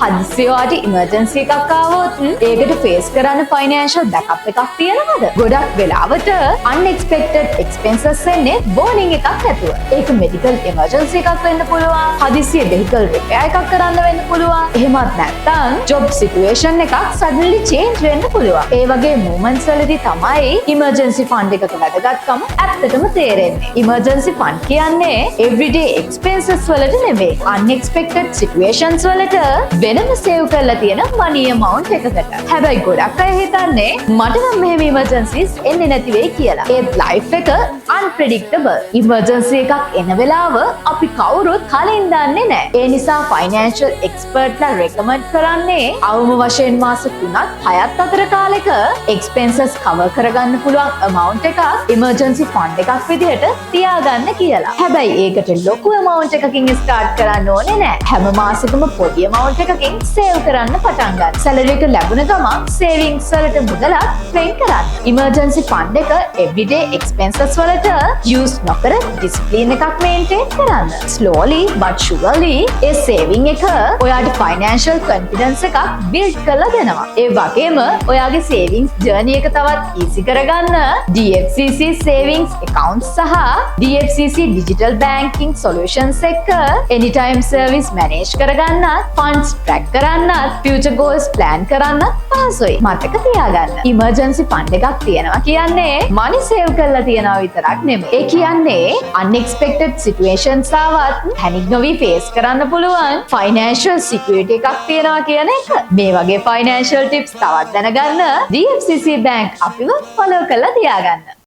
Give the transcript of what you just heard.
හදිස්සියවට emergency එකක් ආවොත් ඒකට ෆේස් කරන්න ෆයිනෑන්ෂල් බෑකප් එකක් තියෙනවද? ගොඩක් වෙලාවට unexpected expenses එන්නේ warning එකක් ඇතුව. ඒක medical emergency එකක් වෙන්න පුළුවන්. හදිස්සිය vehicle repair එකක් කරන්න වෙන්න පුළුවන්. එහෙමත් නැත්නම් job situation එකක් suddenly change වෙන්න පුළුවන්. ඒ වගේ moments වලදී තමයි emergency fund එකක වැදගත්කම ඇත්තටම තේරෙන්නේ. emergency fund කියන්නේ everyday expenses වලට නෙමෙයි. unexpected situations වලට වෙනම සේව් කරලා තියෙන money amount එකකට. හැබැයි ගොඩක් අය හිතන්නේ මට නම් මෙහෙම emergencies එන්නේ නැති වෙයි කියලා. ඒත් life එක unpredictable. emergency එකක් එන වෙලාව අපි කවුරුත් කලින් දන්නේ නැහැ. ඒ නිසා financial expertලා recommend කරන්නේ අවම වශයෙන් මාස 3ක් 6ක් අතර කාලෙක expenses cover කරගන්න පුළුවන් amount එකක් emergency fund එකක් විදිහට තියාගන්න කියලා. හැබැයි ඒකට ලොකු amount එකකින් start කරන්න ඕනේ නැහැ. හැම මාසෙකම පොඩි amount එකකින් සේව් කරන්න පටන් ගන්න. සැලරි එක ලැබුණ ගමන් සේවිංග්ස් වලට මුදලක් ට්‍රේන් කරන්න. ඉමර්ජන්සි ෆන්ඩ් එක එවරිඩේ එක්ස්පෙන්සස් වලට යූස් නොකර ඩිසිප්ලින් එකක් මේන්ටේන් කරන්න. ස්ලෝලි බට් ෂුවර්ලි ඒ සේවිං එක ඔයාට ෆයිනෑන්ෂල් කොන්ෆිඩන්ස් එකක් බිල්ඩ් කරලා දෙනවා. ඒ වගේම ඔයාගේ සේවිංග්ස් ජර්නි එක තවත් ඊසි කරගන්න DFCC සේවිංග්ස් accounts සහ DFCC digital banking solutions එක anytime service manage කරගන්න funds track කරන්නත් future goals plan කරන්නත් පහසුයි. මතක තියාගන්න. emergency fund එකක් තියෙනවා කියන්නේ money save කරලා තියනවා විතරක් නෙමෙයි. ඒ කියන්නේ unexpected situations ආවත් panic නොවි face කරන්න පුළුවන් financial security එකක් තියෙනවා කියන එක. මේ වගේ financial tips තවත් දැනගන්න DFCC bank අපිව follow කරලා තියාගන්න.